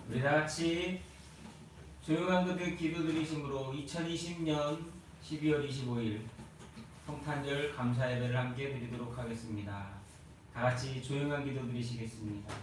우리 다 같이 조용한 그들 기도 드리심으로 2020년 12월 25일 성탄절 감사 예배를 함께 드리도록 하겠습니다. 다 같이 조용한 기도 드리시겠습니다.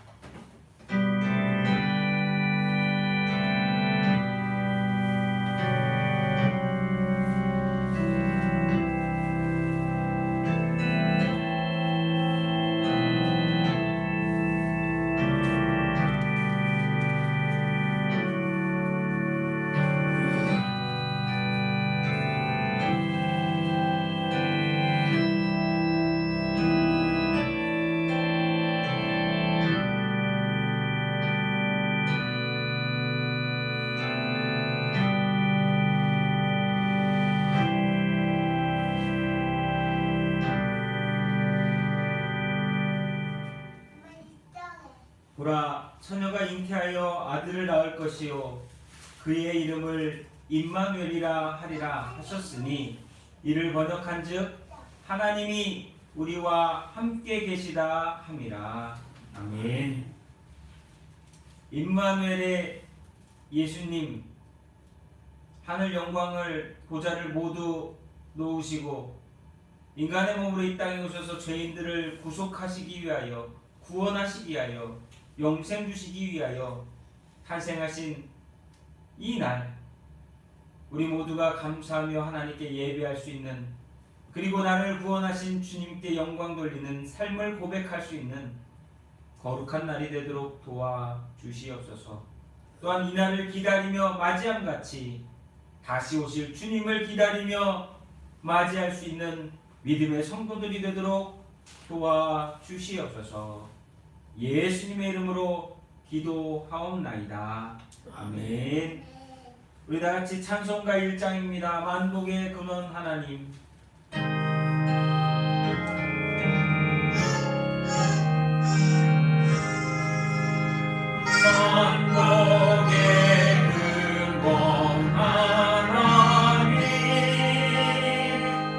보라, 처녀가 잉태하여 아들을 낳을 것이요 그의 이름을 임마누엘이라 하리라 하셨으니 이를 번역한즉 하나님이 우리와 함께 계시다 함이라. 아멘. 임마누엘의 예수님, 하늘 영광을 보좌를 모두 놓으시고 인간의 몸으로 이 땅에 오셔서 죄인들을 구속하시기 위하여, 구원하시기 위하여, 영생 주시기 위하여 탄생하신 이 날, 우리 모두가 감사하며 하나님께 예배할 수 있는, 그리고 나를 구원하신 주님께 영광 돌리는 삶을 고백할 수 있는 거룩한 날이 되도록 도와주시옵소서. 또한 이 날을 기다리며 맞이함같이 다시 오실 주님을 기다리며 맞이할 수 있는 믿음의 성도들이 되도록 도와주시옵소서. 예수님의 이름으로 기도하옵나이다. 아멘. 우리 다같이 찬송가 1장입니다. 만복의 근원 하나님. 만복의 근원 하나님,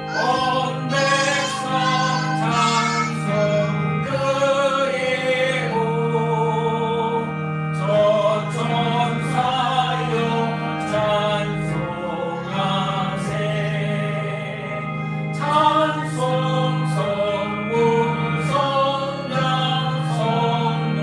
온 백성 찬송 드리고 저천사여 찬송하세. 찬송 성부 성자 성령.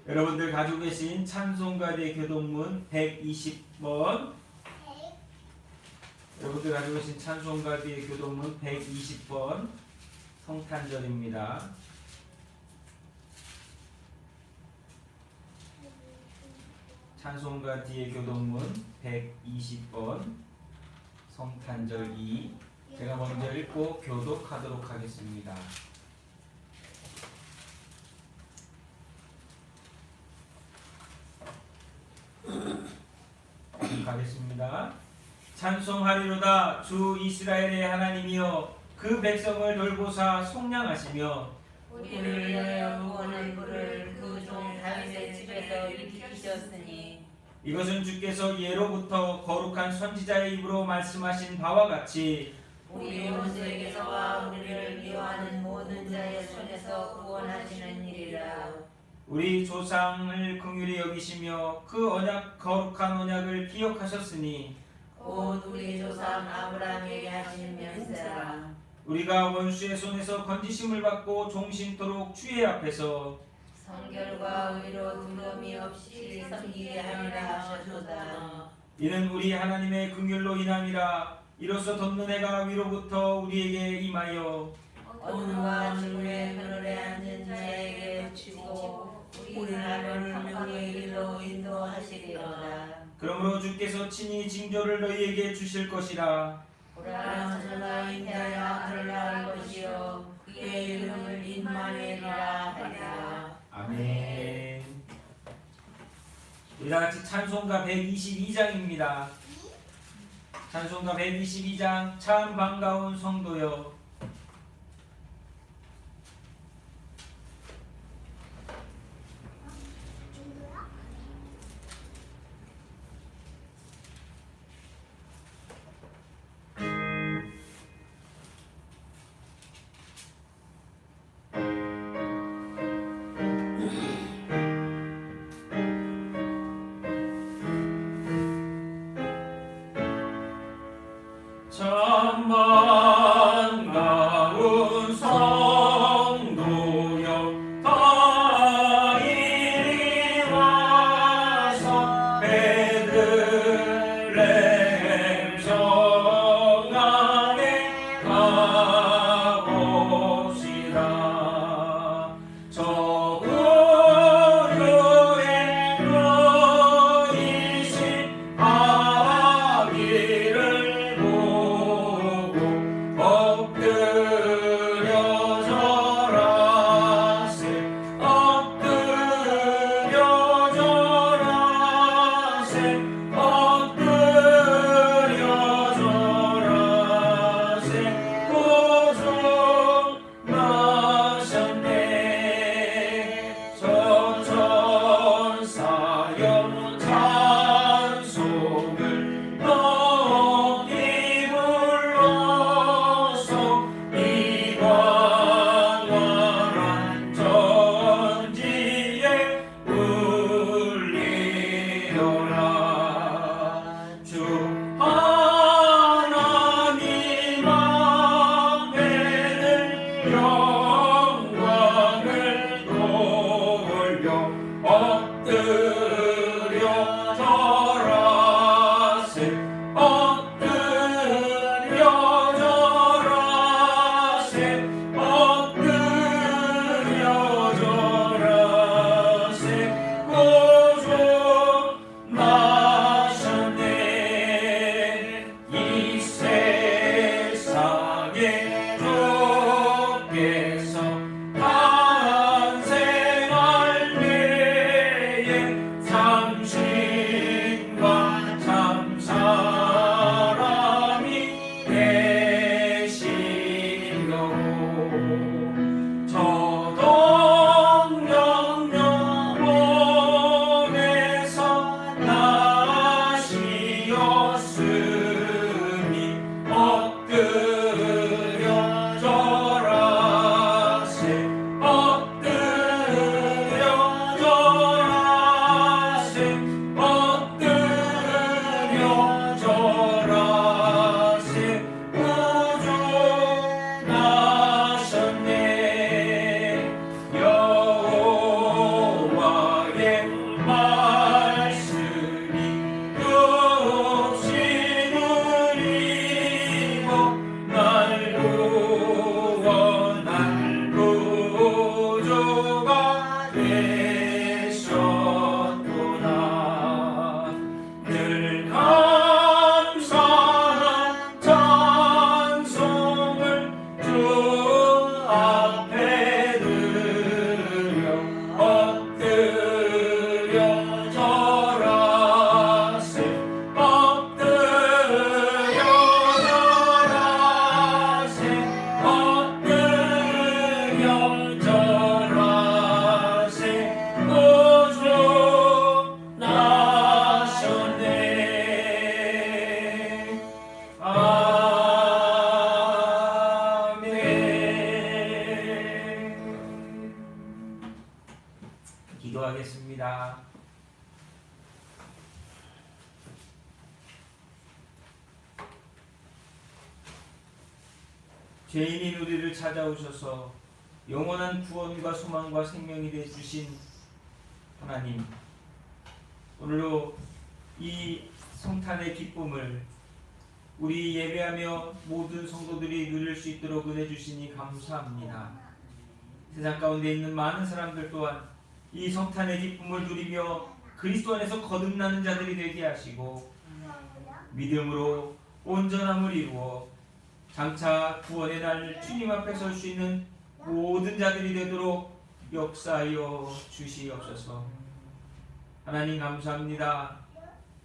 여러분들 가지고 계신 찬송가대 교동문 120번, 여러분들 가지고 계신 찬송가대 교동문 120번 성탄절입니다. 찬송가 뒤에 교동문 120번 성탄절 2, 제가 먼저 읽고 교독하도록 하겠습니다. 가겠습니다. 찬송하리로다. 주 이스라엘의 하나님이여, 그 백성을 돌보사 속량하시며 우리를 위하여 구원의 불을 그 종 다윗의 집에서 일으키셨으니 이것은 주께서 예로부터 거룩한 선지자의 입으로 말씀하신 바와 같이 우리 원수에게서와 우리를 미워하는 모든 자의 손에서 구원하시는 일이라. 우리 조상을 긍휼히 여기시며 그 언약, 거룩한 언약을 기억하셨으니 곧 우리 조상 아브라함에게 하신 맹세라. 우리가 원수의 손에서 건지심을 받고 종신토록 주의 앞에서 성결과 의로 두려움이 없이 섬기게 하리라 하셨도다. 이는 우리 하나님의 긍휼로 인함이라. 이로써 돋는 해가 위로부터 우리에게 임하여 어둠과 죽음의 그늘에 앉은 자에게 비추고 우리 나라를 평강의 길로 인도하시리로다. 그러므로 주께서 친히 징조를 너희에게 주실 것이라. 보라, 저가 인자여 아들을 낳을 것이요 그의 이름을 임마누엘이라 하리라. 아멘. 우리 다같이 찬송가 122장입니다. 찬송가 122장. 참 반가운 성도여. 반가운 성도여 다 이리 와서 베들레헴 성 안에 가봅시다. 저 우르의 너이신 아기를 보고 엎드려 절하세 엎드려 절하세 엎드려 절하세 구주 나셨네. 저 천사여 찬송을 높이 불러서 이 광활한 전지에 울리려라. 주 하나님 앞에는 영광을 돌려 엎드려 절하세 엎드려 절하세 엎드려 절하세 구주 나셨네. 이 세상에 주께서 탄생할 때에 참신과 참 사람이 되시려고 저동영영원에서 나시었으니 엎드려 절하세 엎드려 절하세 엎드려 절하세 구주 나셨네. 여호와의 말씀이 끝이 누리고 날 구원한 구주가 되셨구나. 늘 감사한 찬송을 주 앞에 드려 엎드려 절하세 엎드려 절하세 엎드려 절하세 구주 나셨네. 아멘. 기도하겠습니다. 죄인인 우리를 찾아오셔서 영원한 구원과 소망과 생명이 되주신 하나님, 오늘로 이 성탄의 기쁨을 우리 예배하며 모든 성도들이 누릴 수 있도록 은혜 주시니 감사합니다. 세상 가운데 있는 많은 사람들 또한 이 성탄의 기쁨을 누리며 그리스도 안에서 거듭나는 자들이 되게 하시고 믿음으로 온전함을 이루어 장차 구원의 날 주님 앞에 설 수 있는 모든 자들이 되도록 역사하여 주시옵소서. 하나님 감사합니다.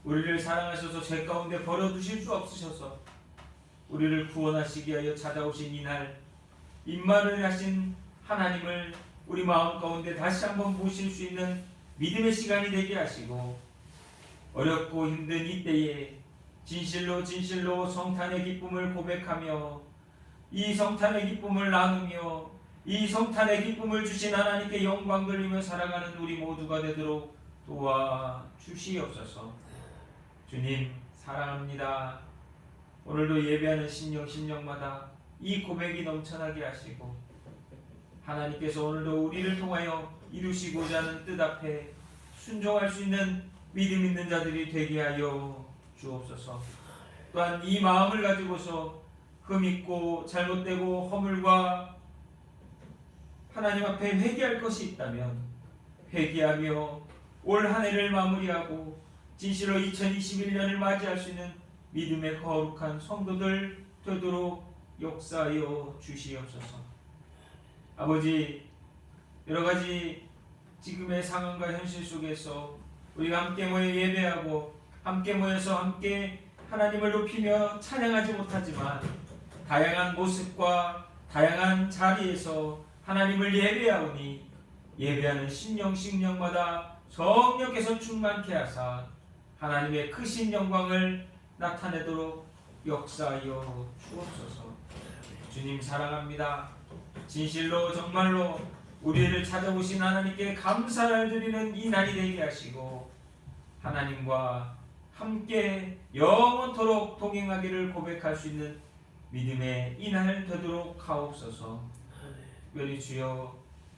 우리를 사랑하셔서 죄 가운데 버려두실 수 없으셔서 우리를 구원하시기 위하여 찾아오신 이날 임마를 하신 하나님을 우리 마음 가운데 다시 한번 보실 수 있는 믿음의 시간이 되게 하시고 어렵고 힘든 이때에 진실로 성탄의 기쁨을 고백하며 이 성탄의 기쁨을 나누며 이 성탄의 기쁨을 주신 하나님께 영광 돌리며 살아가는 우리 모두가 되도록 도와주시옵소서. 주님 사랑합니다. 오늘도 예배하는 심령마다 이 고백이 넘쳐나게 하시고 하나님께서 오늘도 우리를 통하여 이루시고자 하는 뜻 앞에 순종할 수 있는 믿음 있는 자들이 되게 하여 주옵소서. 또한 이 마음을 가지고서 흠있고 잘못되고 허물과 하나님 앞에 회개할 것이 있다면 회개하며 올 한 해를 마무리하고 진실로 2021년을 맞이할 수 있는 믿음의 거룩한 성도들 되도록 역사하여 주시옵소서. 아버지, 여러가지 지금의 상황과 현실 속에서 우리가 함께 모여 예배하고 함께 모여서 함께 하나님을 높이며 찬양하지 못하지만 다양한 모습과 다양한 자리에서 하나님을 예배하오니 예배하는 심령마다 성령께서 충만케 하사 하나님의 크신 영광을 나타내도록 역사하여 주옵소서. 주님 사랑합니다. 진실로 정말로 우리를 찾아오신 하나님께 감사를 드리는 이 날이 되게 하시고 하나님과 함께 영원토록 동행하기를 고백할 수 있는 믿음의 이 날 되도록 하옵소서. 특별히 주여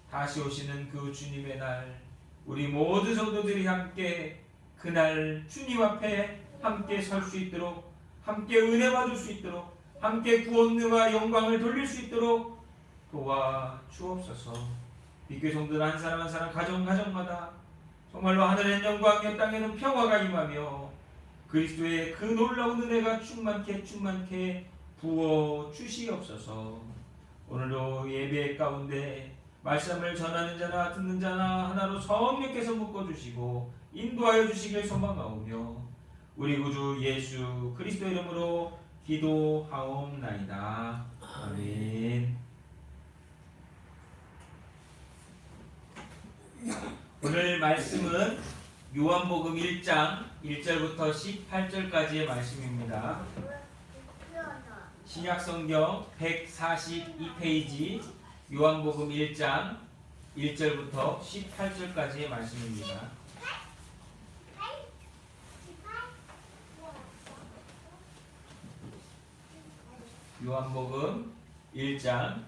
다시 오시는 그 주님의 날 우리 모든 성도들이 함께 그날 주님 앞에 함께 설 수 있도록 함께 은혜 받을 수 있도록 함께 구원과 영광을 돌릴 수 있도록 도와 주옵소서. 믿교회 성도들 한 사람 한 사람 가정마다 정말로 하늘엔 영광이요 땅에는 평화가 임하며 그리스도의 그 놀라운 은혜가 충만케 부어 주시옵소서. 오늘도 예배 가운데 말씀을 전하는 자나 듣는 자나 하나로 성령께서 묶어주시고 인도하여 주시길 소망하오며 우리 구주 예수 그리스도 이름으로 기도하옵나이다. 아멘. 오늘 말씀은 요한복음 1장 1절부터 18절까지의 말씀입니다. 신약성경 142페이지 요한복음 1장 1절부터 18절까지의 말씀입니다. 요한복음 1장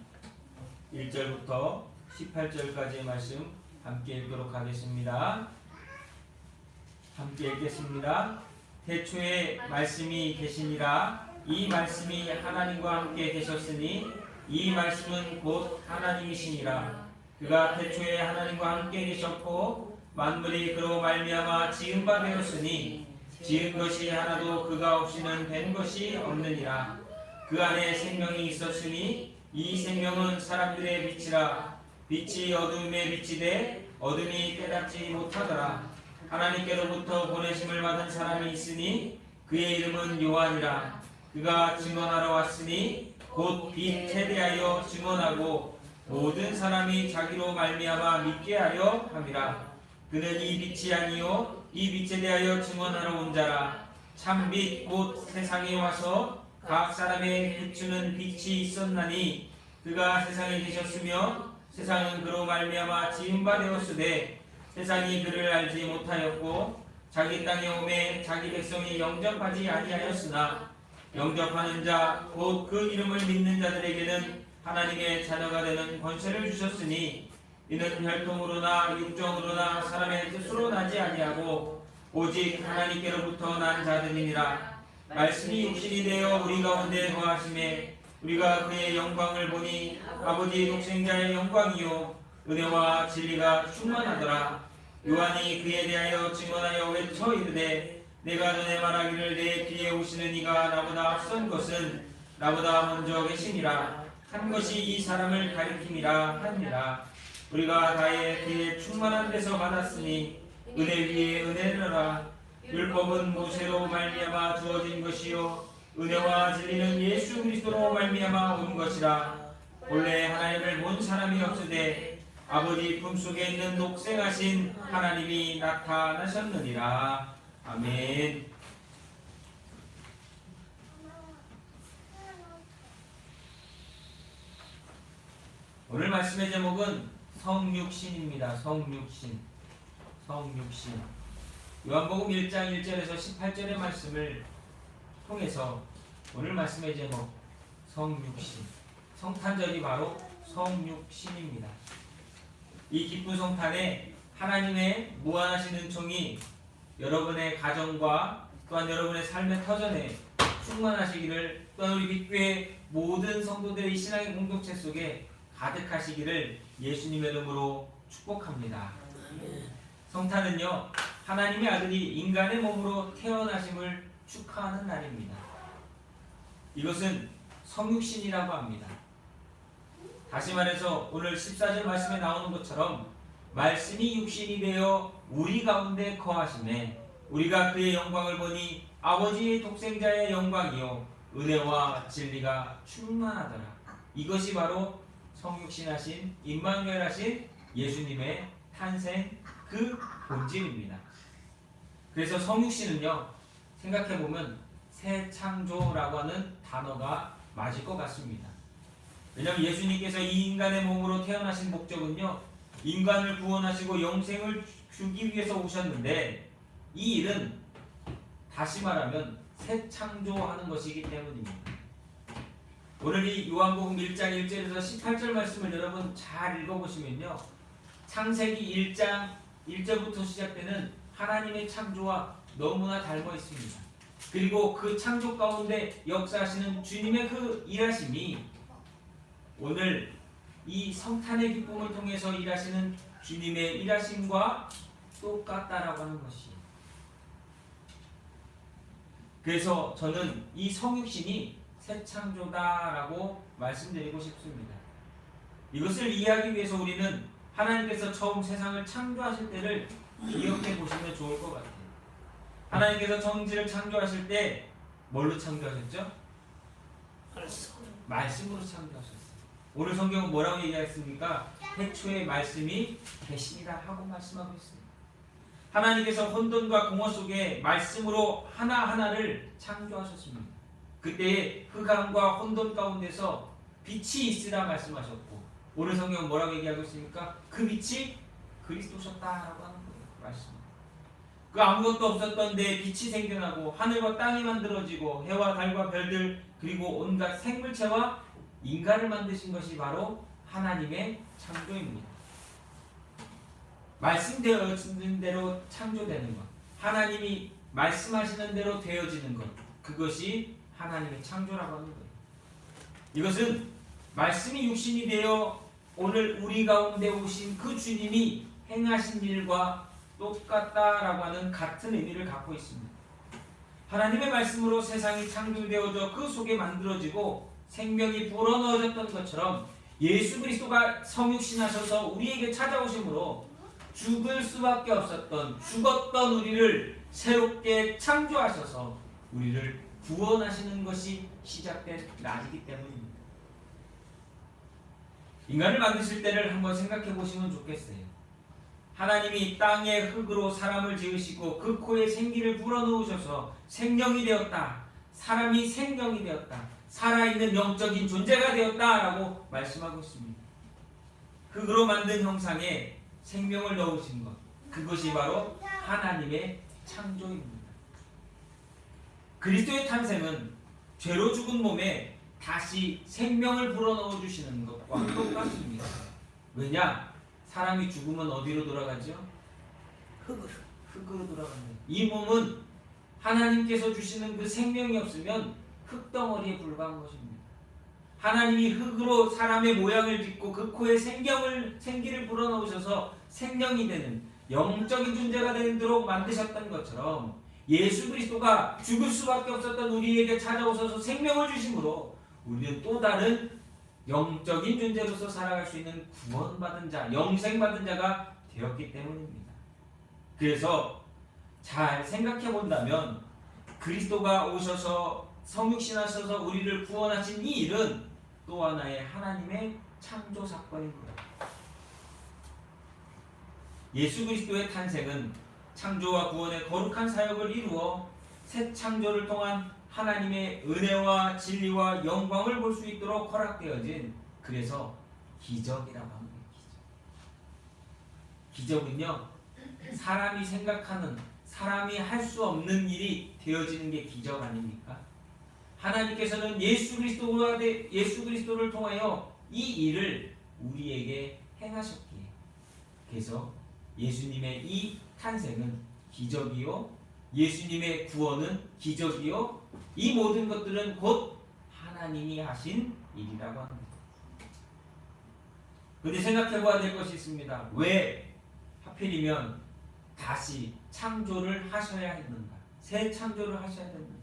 1절부터 18절까지의 말씀 함께 읽도록 하겠습니다. 함께 읽겠습니다. 태초에 말씀이 계시니라. 이 말씀이 하나님과 함께 계셨으니 이 말씀은 곧 하나님이시니라. 그가 태초에 하나님과 함께 계셨고 만물이 그로 말미암아 지은 바 되었으니 지은 것이 하나도 그가 없이는 된 것이 없느니라. 그 안에 생명이 있었으니 이 생명은 사람들의 빛이라. 빛이 어둠에 비치되 어둠이 깨닫지 못하더라. 하나님께로부터 보내심을 받은 사람이 있으니 그의 이름은 요한이라. 그가 증언하러 왔으니 곧 빛에 대하여 증언하고 모든 사람이 자기로 말미암아 믿게 하려 함이라. 그는 이 빛이 아니요 이 빛에 대하여 증언하러 온 자라. 참빛 곧 세상에 와서 각 사람의 비추는 빛이 있었나니 그가 세상에 계셨으며 세상은 그로 말미암아 지은 바 되었으되 세상이 그를 알지 못하였고 자기 땅에 오매 자기 백성이 영접하지 아니하였으나 영접하는 자 곧 그 이름을 믿는 자들에게는 하나님의 자녀가 되는 권세를 주셨으니 이는 혈통으로나 육정으로나 사람의 뜻으로 나지 아니하고 오직 하나님께로부터 난 자들이니라. 말씀이 육신이 되어 우리 가운데 거하심에 우리가 그의 영광을 보니 아버지 독생자의 영광이요 은혜와 진리가 충만하더라. 요한이 그에 대하여 증언하여 외쳐 이르되 내가 전에 말하기를 내 뒤에 오시는 이가 나보다 앞선 것은 나보다 먼저 계시니라. 한 것이 이 사람을 가리킴이라 하니라. 우리가 다의 그의 충만한 데서 받았으니 은혜 위에 은혜를 율법은 모세로 말미암아 주어진 것이요 은혜와 진리는 예수 그리스도로 말미암아 온 것이라. 본래 하나님을 본 사람이 없으되 아버지 품속에 있는 독생하신 하나님이 나타나셨느니라. 아멘. 오늘 말씀의 제목은 성육신입니다. 성육신. 요한복음 1장 1절에서 18절의 말씀을 통해서 오늘 말씀의 제목 성육신. 성탄절이 바로 성육신입니다. 이 기쁜 성탄에 하나님의 무한하신 은총이 여러분의 가정과 또한 여러분의 삶의 터전에 충만하시기를, 또한 우리 빛교회 모든 성도들의 신앙의 공동체 속에 가득하시기를 예수님의 이름으로 축복합니다. 성탄은요, 하나님의 아들이 인간의 몸으로 태어나심을 축하하는 날입니다. 이것은 성육신이라고 합니다. 다시 말해서 오늘 14절 말씀에 나오는 것처럼 말씀이 육신이 되어 우리 가운데 거하심에 우리가 그의 영광을 보니 아버지의 독생자의 영광이요 은혜와 진리가 충만하더라. 이것이 바로 성육신하신 임마누엘하신 예수님의 탄생 그 본질입니다. 그래서 성육신은요, 생각해보면 새 창조라고 하는 단어가 맞을 것 같습니다. 왜냐하면 예수님께서 이 인간의 몸으로 태어나신 목적은요, 인간을 구원하시고 영생을 주기 위해서 오셨는데, 이 일은 다시 말하면 새 창조하는 것이기 때문입니다. 오늘 이 요한복음 1장 1절에서 18절 말씀을 여러분 잘 읽어보시면요, 창세기 1장 1절부터 시작되는 하나님의 창조와 너무나 닮아 있습니다. 그리고 그 창조 가운데 역사하시는 주님의 그 일하심이 오늘 이 성탄의 기쁨을 통해서 일하시는 주님의 일하심과 똑같다라고 하는 것이에요. 그래서 저는 이 성육신이 새 창조다라고 말씀드리고 싶습니다. 이것을 이해하기 위해서 우리는 하나님께서 처음 세상을 창조하실 때를 기억해 보시면 좋을 것 같아요. 하나님께서 천지를 창조하실 때 뭘로 창조하셨죠? 말씀으로 창조하셨어요. 오늘 성경은 뭐라고 얘기했습니까? 태초에 말씀이 계시니라 하고 말씀하고 있습니다. 하나님께서 혼돈과 공허 속에 말씀으로 하나하나를 창조하셨습니다. 그때 흑암과 혼돈 가운데서 빛이 있으라 말씀하셨고, 오늘 성경은 뭐라고 얘기하고 있습니까? 그 빛이 그리스도셨다라고 하는 거예요. 말씀. 그 아무것도 없었던 데에 빛이 생겨나고 하늘과 땅이 만들어지고 해와 달과 별들 그리고 온갖 생물체와 인간을 만드신 것이 바로 하나님의 창조입니다. 말씀되어지는 대로 창조되는 것, 하나님이 말씀하시는 대로 되어지는 것, 그것이 하나님의 창조라고 하는 거예요. 이것은 말씀이 육신이 되어 오늘 우리 가운데 오신 그 주님이 행하신 일과 똑같다라고 하는 같은 의미를 갖고 있습니다. 하나님의 말씀으로 세상이 창조되어져 그 속에 만들어지고 생명이 불어넣어졌던 것처럼 예수 그리스도가 성육신하셔서 우리에게 찾아오심으로 죽을 수밖에 없었던, 죽었던 우리를 새롭게 창조하셔서 우리를 구원하시는 것이 시작된 날이기 때문입니다. 인간을 만드실 때를 한번 생각해 보시면 좋겠어요. 하나님이 땅의 흙으로 사람을 지으시고 그 코에 생기를 불어넣으셔서 생명이 되었다. 사람이 생명이 되었다. 살아있는 영적인 존재가 되었다라고 말씀하고 있습니다. 흙으로 만든 형상에 생명을 넣으신 것, 그것이 바로 하나님의 창조입니다. 그리스도의 탄생은 죄로 죽은 몸에 다시 생명을 불어넣어 주시는 것과 똑같습니다. 왜냐? 사람이 죽으면 어디로 돌아가죠? 흙으로 돌아갑니다. 이 몸은 하나님께서 주시는 그 생명이 없으면 흙덩어리에 불과한 것입니다. 하나님이 흙으로 사람의 모양을 짓고 그 코에 생기를 불어넣으셔서 생명이 되는 영적인 존재가 되도록 만드셨던 것처럼 예수 그리스도가 죽을 수밖에 없었던 우리에게 찾아오셔서 생명을 주심으로 우리는 또 다른 영적인 존재로서 살아갈 수 있는 구원받은 자, 영생받은 자가 되었기 때문입니다. 그래서 잘 생각해 본다면 그리스도가 오셔서 성육신하셔서 우리를 구원하신 이 일은 또 하나의 하나님의 창조 사건인 거예요. 예수 그리스도의 탄생은 창조와 구원의 거룩한 사역을 이루어 새 창조를 통한 하나님의 은혜와 진리와 영광을 볼 수 있도록 허락되어진, 그래서 기적이라고 하는 거예요. 기적은요, 사람이 생각하는, 사람이 할 수 없는 일이 되어지는 게 기적 아닙니까? 하나님께서는 예수 그리스도를 통하여 이 일을 우리에게 행하셨기에, 그래서 예수님의 이 탄생은 기적이요, 예수님의 구원은 기적이요, 이 모든 것들은 곧 하나님이 하신 일이라고 합니다. 그런데 생각해봐야 될 것이 있습니다. 왜 하필이면 다시 창조를 하셔야 했는가? 새 창조를 하셔야 했는가?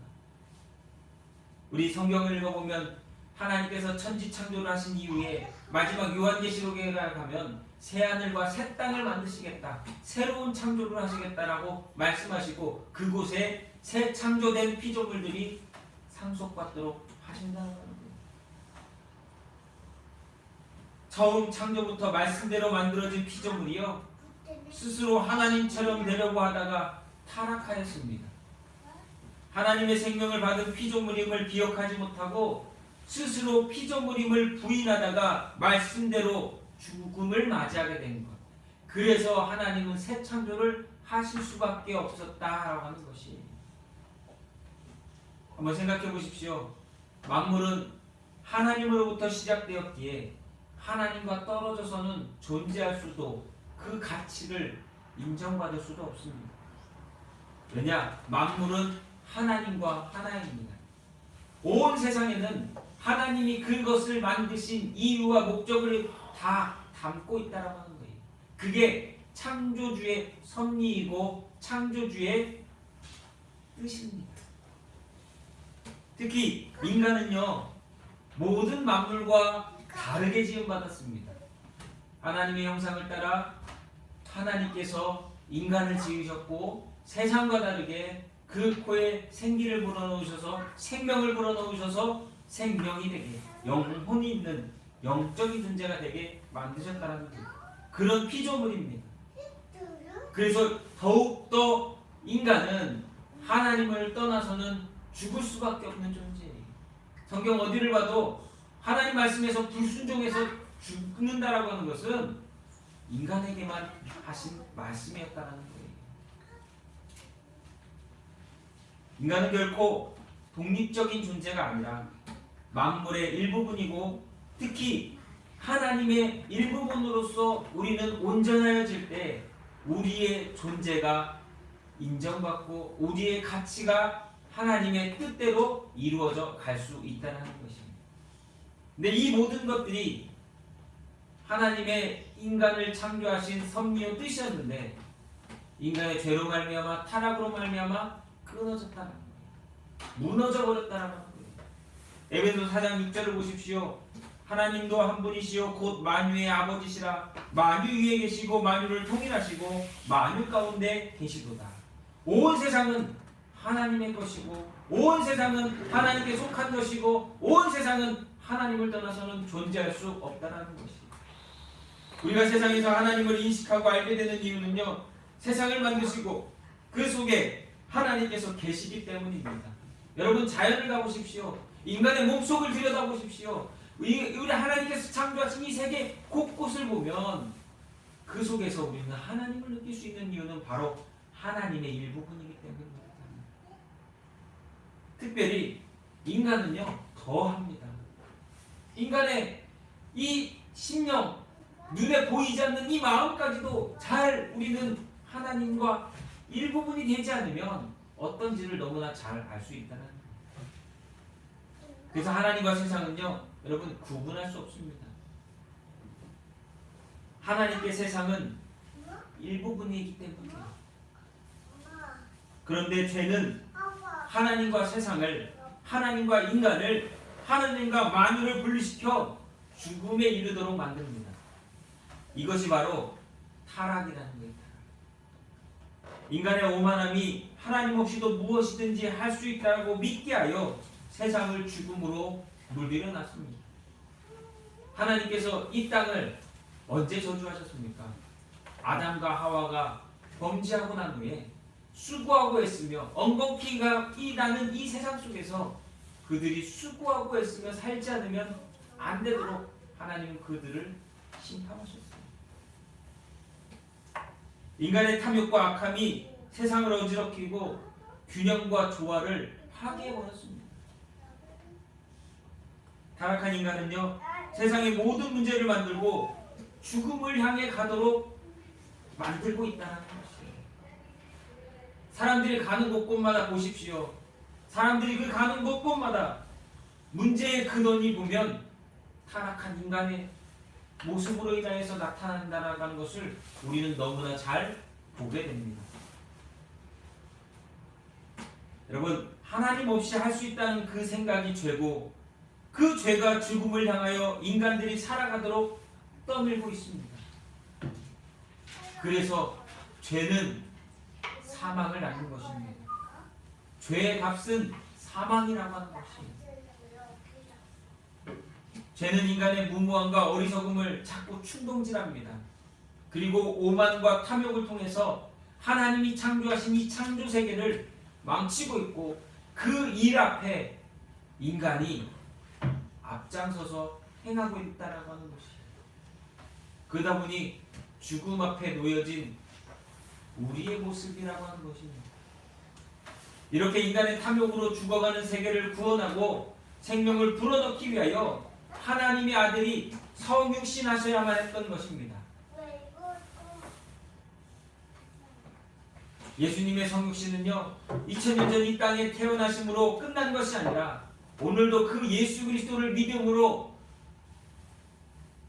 우리 성경을 읽어보면 하나님께서 천지 창조를 하신 이후에 마지막 요한계시록에 가면 새하늘과 새 땅을 만드시겠다, 새로운 창조를 하시겠다라고 말씀하시고 그곳에 새 창조된 피조물들이 상속받도록 하신다는 거예요. 처음 창조부터 말씀대로 만들어진 피조물이요, 스스로 하나님처럼 되려고 하다가 타락하였습니다. 하나님의 생명을 받은 피조물임을 기억하지 못하고 스스로 피조물임을 부인하다가 말씀대로 죽음을 맞이하게 된 것. 그래서 하나님은 새 창조를 하실 수밖에 없었다라고 하는 것이, 한번 생각해 보십시오. 만물은 하나님으로부터 시작되었기에 하나님과 떨어져서는 존재할 수도, 그 가치를 인정받을 수도 없습니다. 왜냐? 만물은 하나님과 하나입니다. 온 세상에는 하나님이 그것을 만드신 이유와 목적을 다 담고 있다고 하는 거예요. 그게 창조주의 섭리이고 창조주의 뜻입니다. 특히 인간은요, 모든 만물과 다르게 지음받았습니다. 하나님의 형상을 따라 하나님께서 인간을 지으셨고 세상과 다르게 그 코에 생기를 불어넣으셔서 생명을 불어넣으셔서 생명이 되게, 영혼이 있는 영적인 존재가 되게 만드셨다는 그런 피조물입니다. 그래서 더욱더 인간은 하나님을 떠나서는 죽을 수밖에 없는 존재예요. 성경 어디를 봐도 하나님 말씀에서 불순종해서 죽는다라고 하는 것은 인간에게만 하신 말씀이었다는 거예요. 인간은 결코 독립적인 존재가 아니라 만물의 일부분이고, 특히 하나님의 일부분으로서 우리는 온전하여질 때 우리의 존재가 인정받고 우리의 가치가 하나님의 뜻대로 이루어져 갈 수 있다는 것입니다. 근데 이 모든 것들이 하나님의 인간을 창조하신 섭리와 뜻이었는데 인간의 죄로 말미암아 타락으로 말미암아 끊어졌다는 거예요. 무너져 버렸다는 거예요. 에베소 4장 6절을 보십시오. 하나님도 한 분이시요 곧 만유의 아버지시라. 만유 위에 계시고 만유를 통일하시고 만유 가운데 계시도다. 온 세상은 하나님의 것이고 온 세상은 하나님께 속한 것이고 온 세상은 하나님을 떠나서는 존재할 수 없다는 것이에요. 우리가 세상에서 하나님을 인식하고 알게 되는 이유는요, 세상을 만드시고 그 속에 하나님께서 계시기 때문입니다. 여러분, 자연을 가보십시오. 인간의 몸속을 들여다보십시오. 우리 하나님께서 창조하신 이 세계 곳곳을 보면 그 속에서 우리는 하나님을 느낄 수 있는 이유는 바로 하나님의 일부분이기 때문입니다. 특별히 인간은요, 더합니다. 인간의 이 심령, 눈에 보이지 않는 이 마음까지도 잘 우리는 하나님과 일부분이 되지 않으면 어떤지를 너무나 잘 알 수 있다는 거예요. 그래서 하나님과 세상은요, 여러분, 구분할 수 없습니다. 하나님께 세상은 일부분이기 때문이에요. 그런데 죄는 하나님과 세상을, 하나님과 인간을, 하나님과 만유를 분리시켜 죽음에 이르도록 만듭니다. 이것이 바로 타락이라는 거예요. 인간의 오만함이 하나님 없이도 무엇이든지 할 수 있다고 믿게 하여 세상을 죽음으로 물들여 놨습니다. 하나님께서 이 땅을 언제 저주하셨습니까? 아담과 하와가 범죄하고 난 후에 수고하고 애쓰며 엉겅퀴가 나는 이 세상 속에서 그들이 수고하고 애쓰며 살지 않으면 안 되도록 하나님은 그들을 심판하셨어요. 인간의 탐욕과 악함이 세상을 어지럽히고 균형과 조화를 파괴해버렸습니다. 타락한 인간은요, 세상의 모든 문제를 만들고 죽음을 향해 가도록 만들고 있다는 것이에요. 사람들이 가는 곳곳마다 보십시오. 사람들이 그 가는 곳곳마다 문제의 근원이 보면 타락한 인간의 모습으로 인하여서 나타난다는 것을 우리는 너무나 잘 보게 됩니다. 여러분, 하나님 없이 할 수 있다는 그 생각이 죄고, 그 죄가 죽음을 향하여 인간들이 살아가도록 떠밀고 있습니다. 그래서 죄는 사망을 낳는 것입니다. 죄의 값은 사망이라고 하는 것입니다. 죄는 인간의 무모함과 어리석음을 자꾸 충동질합니다. 그리고 오만과 탐욕을 통해서 하나님이 창조하신 이 창조 세계를 망치고 있고, 그 일 앞에 인간이 앞장서서 행하고 있다라고 하는 것이에요. 그러다 보니 죽음 앞에 놓여진 우리의 모습이라고 하는 것입니다. 이렇게 인간의 탐욕으로 죽어가는 세계를 구원하고 생명을 불어넣기 위하여 하나님의 아들이 성육신하셔야만 했던 것입니다. 예수님의 성육신은요, 2000년 전 이 땅에 태어나심으로 끝난 것이 아니라 오늘도 그 예수 그리스도를 믿음으로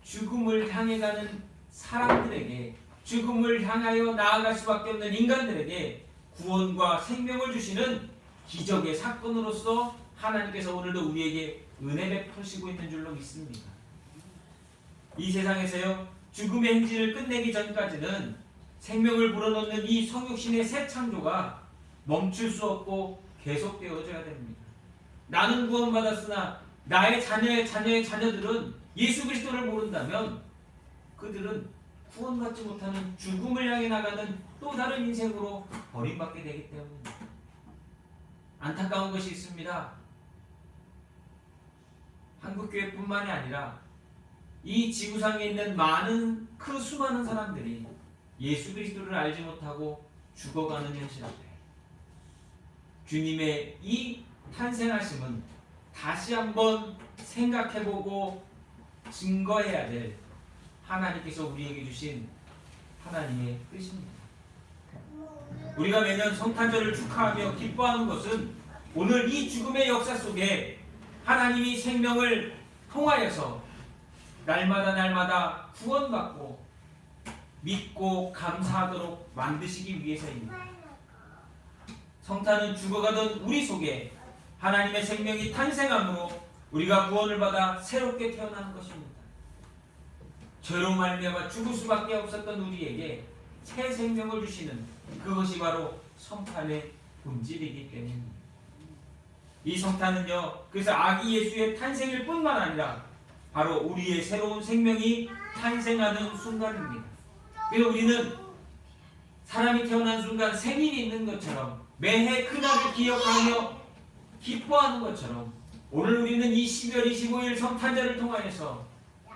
죽음을 향해 가는 사람들에게, 죽음을 향하여 나아갈 수밖에 없는 인간들에게 구원과 생명을 주시는 기적의 사건으로서 하나님께서 오늘도 우리에게 은혜 베푸시고 있는 줄로 믿습니다. 이 세상에서요, 죽음의 행진을 끝내기 전까지는 생명을 불어넣는 이 성육신의 새 창조가 멈출 수 없고 계속되어져야 됩니다. 나는 구원받았으나 나의 자녀의 자녀들은 예수 그리스도를 모른다면 그들은 구원받지 못하는 죽음을 향해 나가는 또 다른 인생으로 버림받게 되기 때문입니다. 안타까운 것이 있습니다. 한국교회뿐만이 아니라 이 지구상에 있는 그 수많은 사람들이 예수 그리스도를 알지 못하고 죽어가는 현실 앞에 주님의 이 탄생하심은 다시 한번 생각해보고 증거해야 될 하나님께서 우리에게 주신 하나님의 뜻입니다. 우리가 매년 성탄절을 축하하며 기뻐하는 것은 오늘 이 죽음의 역사 속에 하나님이 생명을 통하여서 날마다 구원받고 믿고 감사하도록 만드시기 위해서입니다. 성탄은 죽어가던 우리 속에 하나님의 생명이 탄생함으로 우리가 구원을 받아 새롭게 태어나는 것입니다. 죄로 말미암아 죽을 수밖에 없었던 우리에게 새 생명을 주시는 그것이 바로 성탄의 본질이기 때문입니다. 이 성탄은요, 그래서 아기 예수의 탄생일 뿐만 아니라 바로 우리의 새로운 생명이 탄생하는 순간입니다. 그래서 우리는 사람이 태어난 순간 생일이 있는 것처럼 매해 그날을 기억하며 기뻐하는 것처럼 오늘 우리는 이 12월 25일 성탄절을 통하여서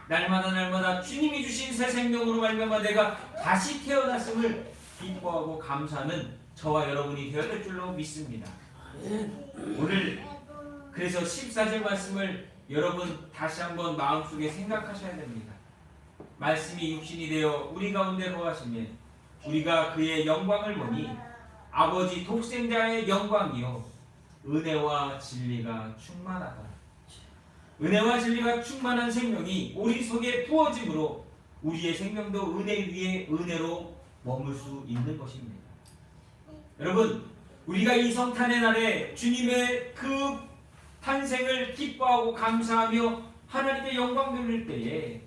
날마다 주님이 주신 새 생명으로 말미암아 내가 다시 태어났음을 기뻐하고 감사하는 저와 여러분이 되어야 될 줄로 믿습니다. 오늘 그래서 14절 말씀을 여러분 다시 한번 마음속에 생각하셔야 됩니다. 말씀이 육신이 되어 우리 가운데 거하시면 우리가 그의 영광을 보니 아버지 독생자의 영광이요 은혜와 진리가 충만하다. 은혜와 진리가 충만한 생명이 우리 속에 부어짐으로 우리의 생명도 은혜 위에 은혜로 머물 수 있는 것입니다. 여러분, 우리가 이 성탄의 날에 주님의 그 탄생을 기뻐하고 감사하며 하나님께 영광 돌릴 때에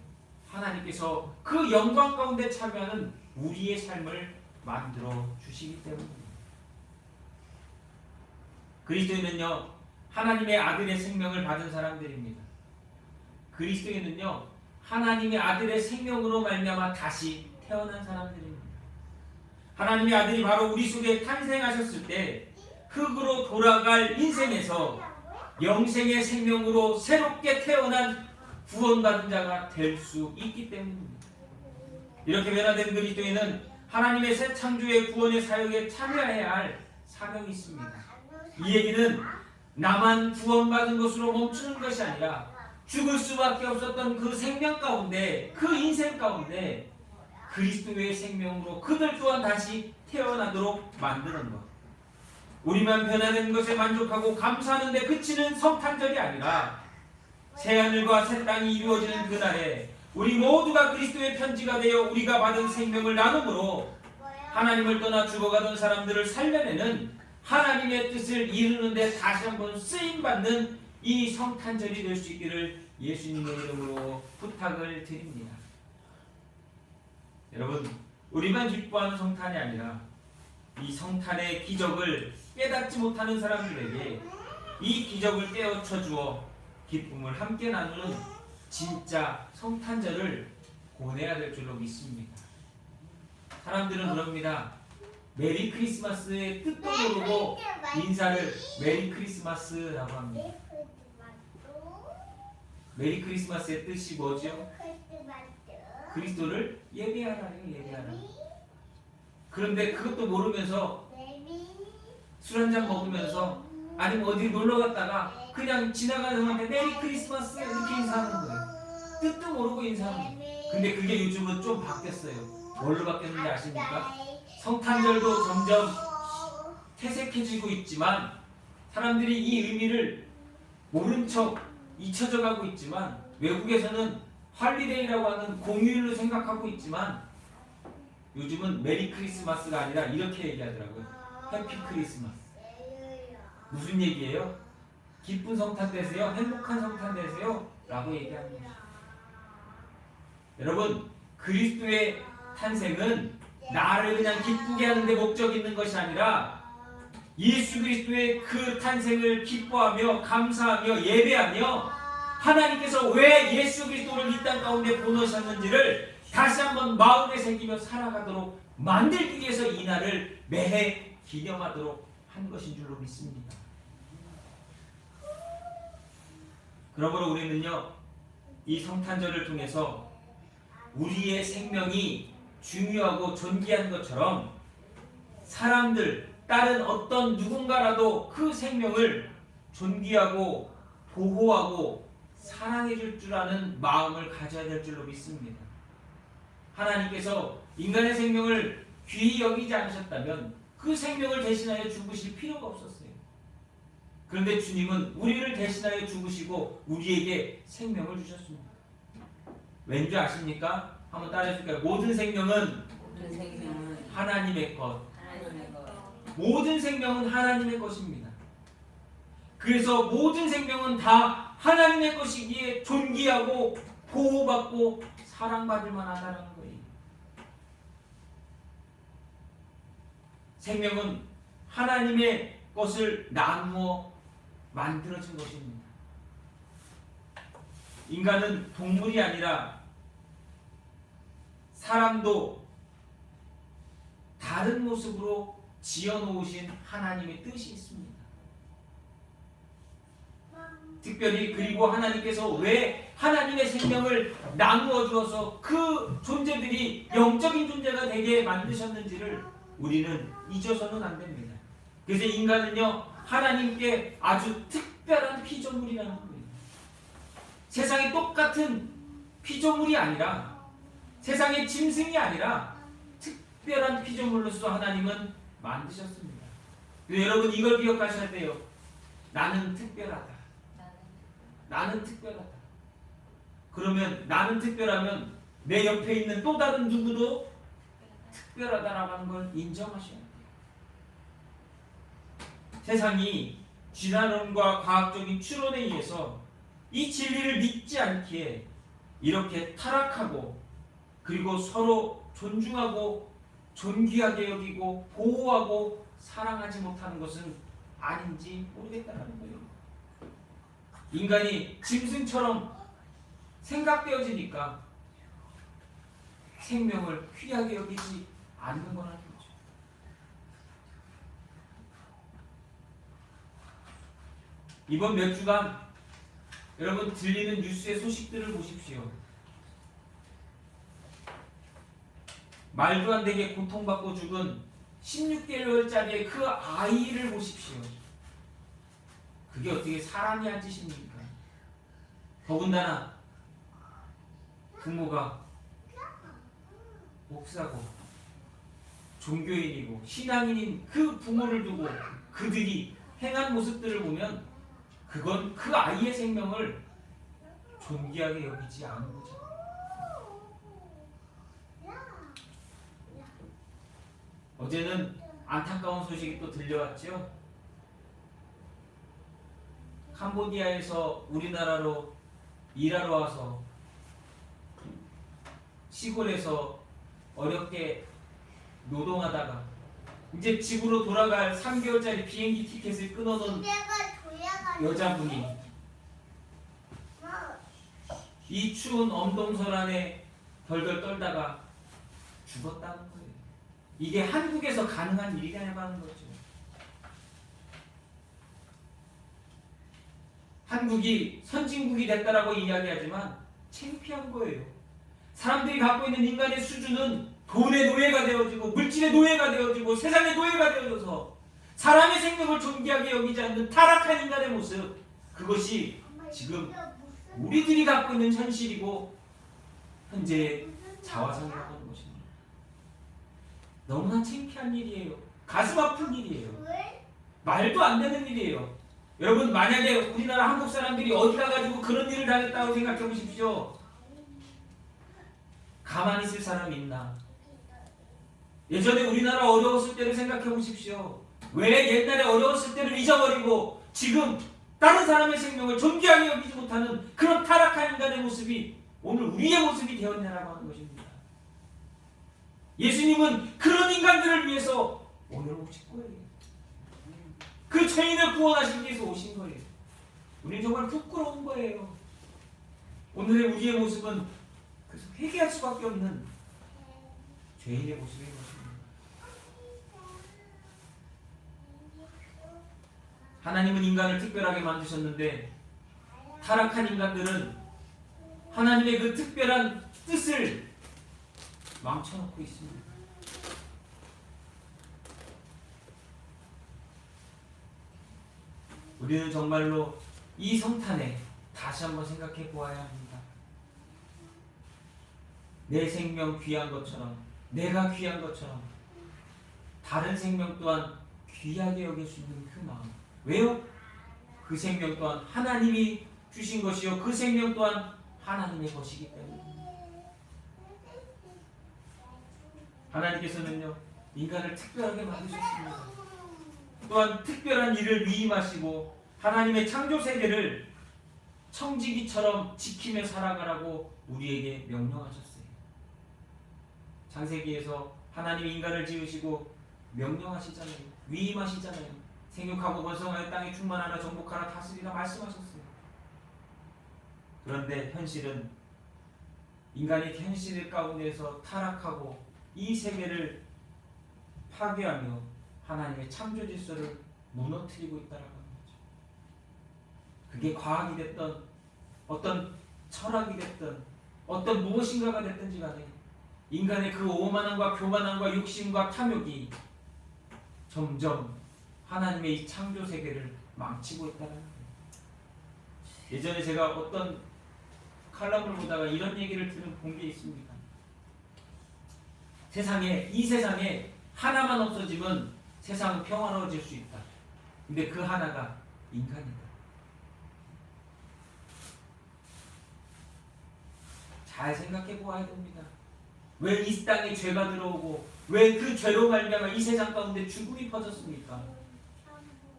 하나님께서 그 영광 가운데 참여하는 우리의 삶을 만들어 주시기 때문입니다. 그리스도인은요, 하나님의 아들의 생명을 받은 사람들입니다. 그리스도인은요, 하나님의 아들의 생명으로 말미암아 다시 태어난 사람들입니다. 하나님의 아들이 바로 우리 속에 탄생하셨을 때 흙으로 돌아갈 인생에서 영생의 생명으로 새롭게 태어난 구원받은 자가 될 수 있기 때문입니다. 이렇게 변화된 그리스도인은 하나님의 새 창조의 구원의 사역에 참여해야 할 사명이 있습니다. 이 얘기는 나만 구원받은 것으로 멈추는 것이 아니라 죽을 수밖에 없었던 그 생명 가운데, 그 인생 가운데 그리스도의 생명으로 그들 또한 다시 태어나도록 만드는 것. 우리만 변화된 것에 만족하고 감사하는데 그치는 성탄절이 아니라 새하늘과 새 땅이 이루어지는 그날에 우리 모두가 그리스도의 편지가 되어 우리가 받은 생명을 나눔으로 하나님을 떠나 죽어가던 사람들을 살려내는 하나님의 뜻을 이루는 데 다시 한번 쓰임받는 이 성탄절이 될 수 있기를 예수님의 이름으로 부탁을 드립니다. 여러분, 우리만 기뻐하는 성탄이 아니라 이 성탄의 기적을 깨닫지 못하는 사람들에게 이 기적을 깨우쳐 주어 기쁨을 함께 나누는 진짜 성탄절을 보내야 될 줄로 믿습니다. 사람들은 그럽니다. 메리 크리스마스의 뜻도 모르고 인사를 메리 크리스마스라고 합니다. 메리 크리스마스의 뜻이 뭐죠? 그리스도를 예배하라요, 예배하라. 그런데 그것도 모르면서 술 한잔 먹으면서 아니면 어디 놀러 갔다가 그냥 지나가는 사람한테 메리 크리스마스 이렇게 인사하는 거예요. 뜻도 모르고 인사하는 거예요. 근데 그게 요즘은 좀 바뀌었어요. 뭘로 바뀌었는지 아십니까? 성탄절도 점점 퇴색해지고 있지만 사람들이 이 의미를 모른 척 잊혀져 가고 있지만 외국에서는 할리데이라고 하는 공휴일로 생각하고 있지만 요즘은 메리 크리스마스가 아니라 이렇게 얘기하더라고요. 해피 크리스마스. 무슨 얘기예요? 기쁜 성탄 되세요? 행복한 성탄 되세요? 라고 얘기합니다. 여러분, 그리스도의 탄생은 나를 그냥 기쁘게 하는 데 목적이 있는 것이 아니라 예수 그리스도의 그 탄생을 기뻐하며 감사하며 예배하며 하나님께서 왜 예수 그리스도를 이 땅 가운데 보내셨는지를 다시 한번 마음에 새기며 살아가도록 만들기 위해서 이 날을 매해 기념하도록 한 것인 줄로 믿습니다. 그러므로 우리는요, 이 성탄절을 통해서 우리의 생명이 중요하고 존귀한 것처럼 사람들, 다른 어떤 누군가라도 그 생명을 존귀하고 보호하고 사랑해 줄 줄 아는 마음을 가져야 될 줄로 믿습니다. 하나님께서 인간의 생명을 귀히 여기지 않으셨다면 그 생명을 대신하여 죽으실 필요가 없었어요. 그런데 주님은 우리를 대신하여 죽으시고 우리에게 생명을 주셨습니다. 왠지 아십니까? 한번 따라해줄까요? 모든 생명은 하나님의 것. 모든 생명은 하나님의 것입니다. 그래서 모든 생명은 다 하나님의 것이기에 존귀하고 보호받고 사랑받을 만하다는 거예요. 생명은 하나님의 것을 나누어 만들어진 것입니다. 인간은 동물이 아니라 사람도 다른 모습으로 지어놓으신 하나님의 뜻이 있습니다. 특별히 그리고 하나님께서 왜 하나님의 생명을 나누어 주어서 그 존재들이 영적인 존재가 되게 만드셨는지를 우리는 잊어서는 안 됩니다. 그래서 인간은요, 하나님께 아주 특별한 피조물이라는 거예요. 세상에 똑같은 피조물이 아니라, 세상의 짐승이 아니라 특별한 피조물로서 하나님은 만드셨습니다. 여러분, 이걸 기억하셔야 돼요. 나는 특별하다. 나는 특별하다. 그러면 나는 특별하면 내 옆에 있는 또 다른 누구도 특별하다라고 하는 걸 인정하셔야 돼요. 세상이 진화론과 과학적인 추론에 의해서 이 진리를 믿지 않기에 이렇게 타락하고 그리고 서로 존중하고 존귀하게 여기고 보호하고 사랑하지 못하는 것은 아닌지 모르겠다는 거예요. 인간이 짐승처럼 생각되어지니까 생명을 귀하게 여기지 않는 거라는 거죠. 이번 몇 주간 여러분 들리는 뉴스의 소식들을 보십시오. 말도 안 되게 고통받고 죽은 16개월짜리의 그 아이를 보십시오. 그게 어떻게 사람이 한 짓입니까? 더군다나 부모가 목사고 종교인이고 신앙인인 그 부모를 두고 그들이 행한 모습들을 보면 그건 그 아이의 생명을 존귀하게 여기지 않은 거죠. 어제는 안타까운 소식이 또 들려왔죠. 캄보디아에서 우리나라로 일하러 와서 시골에서 어렵게 노동하다가 이제 집으로 돌아갈 3개월짜리 비행기 티켓을 끊어놓은 여자분이 이 추운 엄동설 안에 덜덜 떨다가 죽었다는 거예요. 이게 한국에서 가능한 일이냐고 하는 거죠. 한국이 선진국이 됐다라고 이야기하지만 창피한 거예요. 사람들이 갖고 있는 인간의 수준은 돈의 노예가 되어지고 물질의 노예가 되어지고 세상의 노예가 되어져서 사람의 생명을 존귀하게 여기지 않는 타락한 인간의 모습, 그것이 지금 우리들이 갖고 있는 현실이고 현재의 자화상이라고 하는 것입니다. 너무나 창피한 일이에요. 가슴 아픈 일이에요. 말도 안 되는 일이에요. 여러분, 만약에 우리나라 한국 사람들이 어디 가가지고 그런 일을 당했다고 생각해 보십시오. 가만히 있을 사람이 있나? 예전에 우리나라 어려웠을 때를 생각해 보십시오. 왜 옛날에 어려웠을 때를 잊어버리고 지금 다른 사람의 생명을 존귀하게 여기지 못하는 그런 타락한 인간의 모습이 오늘 우리의 모습이 되었냐라고 하는 것입니다. 예수님은 그런 인간들을 위해서 오늘 오신 거예요. 그 죄인을 구원하시기 위해서 오신 거예요. 우리는 정말 부끄러운 거예요. 오늘의 우리의 모습은 그래서 회개할 수밖에 없는 죄인의 모습인 것입니다. 하나님은 인간을 특별하게 만드셨는데 타락한 인간들은 하나님의 그 특별한 뜻을 망쳐놓고 있습니다. 우리는 정말로 이 성탄에 다시 한번 생각해 보아야 합니다. 내 생명 귀한 것처럼, 내가 귀한 것처럼 다른 생명 또한 귀하게 여길 수 있는 그 마음. 왜요? 그 생명 또한 하나님이 주신 것이요, 그 생명 또한 하나님의 것이기 때문에. 하나님께서는요, 인간을 특별하게 만드셨습니다. 또한 특별한 일을 위임하시고 하나님의 창조 세계를 청지기처럼 지키며 살아가라고 우리에게 명령하셨어요. 창세기에서 하나님 인간을 지으시고 명령하시잖아요. 위임하시잖아요. 생육하고 번성하여 땅에 충만하라 정복하라 다스리라 말씀하셨어요. 그런데 현실은 인간이 현실 가운데서 타락하고 이 세계를 파괴하며 하나님의 창조 질서를 무너뜨리고 있다는 거죠. 그게 과학이 됐던 어떤 철학이 됐던 어떤 무엇인가가 됐든지 간에 인간의 그 오만함과 교만함과 욕심과 탐욕이 점점 하나님의 이 창조 세계를 망치고 있다는 거예요. 예전에 제가 어떤 칼럼을 보다가 이런 얘기를 본 게 있습니다. 이 세상에 하나만 없어지면 세상은 평화로워질 수 있다. 근데 그 하나가 인간이다. 잘 생각해 보아야 됩니다. 왜 이 땅에 죄가 들어오고 왜 그 죄로 말미암아 이 세상 가운데 죽음이 퍼졌습니까?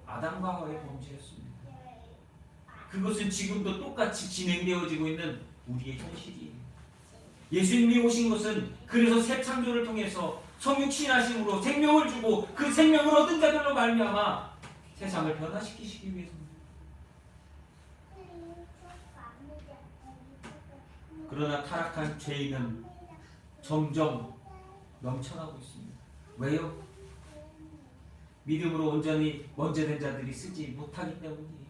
아담과 하와의 범죄였습니다. 그것은 지금도 똑같이 진행되어지고 있는 우리의 현실이에요. 예수님이 오신 것은 그래서 새 창조를 통해서 성육신하심으로 생명을 주고 그 생명을 얻은 자들로 말미암아 세상을 변화시키시기 위해서입니다. 그러나 타락한 죄인은 점점 넘쳐나고 있습니다. 왜요? 믿음으로 온전히 원죄된 자들이 쓰지 못하기 때문이에요.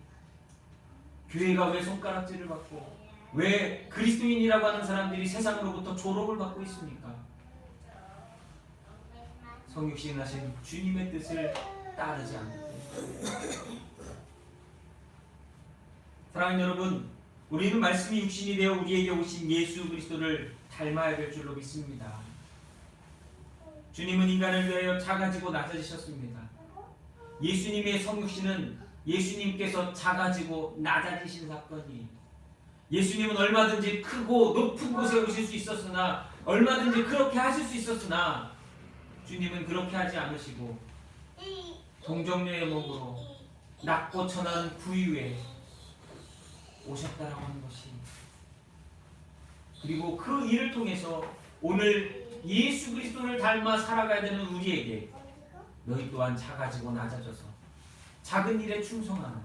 교회가 왜 손가락질을 받고 왜 그리스도인이라고 하는 사람들이 세상으로부터 조롱을 받고 있습니까? 성육신하신 주님의 뜻을 따르지 않기 때문에. 사랑하는 여러분, 우리는 말씀이 육신이 되어 우리에게 오신 예수 그리스도를 닮아야 될 줄로 믿습니다. 주님은 인간을 위하여 작아지고 낮아지셨습니다. 예수님의 성육신은 예수님께서 작아지고 낮아지신 사건이에요. 예수님은 얼마든지 크고 높은 곳에 오실 수 있었으나, 얼마든지 그렇게 하실 수 있었으나, 주님은 그렇게 하지 않으시고 동정녀의 몸으로 낮고 천한 구유에 오셨다라고 하는 것이, 그리고 그 일을 통해서 오늘 예수 그리스도를 닮아 살아가야 되는 우리에게 너희 또한 작아지고 낮아져서 작은 일에 충성하는,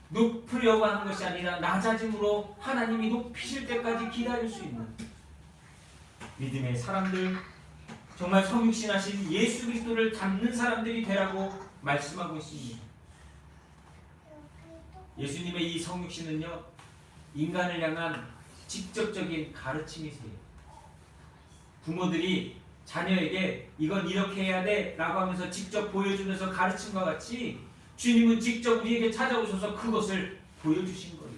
높으려고 하는 것이 아니라 낮아짐으로 하나님이 높이실 때까지 기다릴 수 있는 믿음의 사람들, 정말 성육신하신 예수 그리스도를 닮는 사람들이 되라고 말씀하고 있습니다. 예수님의 이 성육신은요, 인간을 향한 직접적인 가르침이세요. 부모들이 자녀에게 이건 이렇게 해야 돼 라고 하면서 직접 보여주면서 가르침과 같이 주님은 직접 우리에게 찾아오셔서 그것을 보여주신 거예요.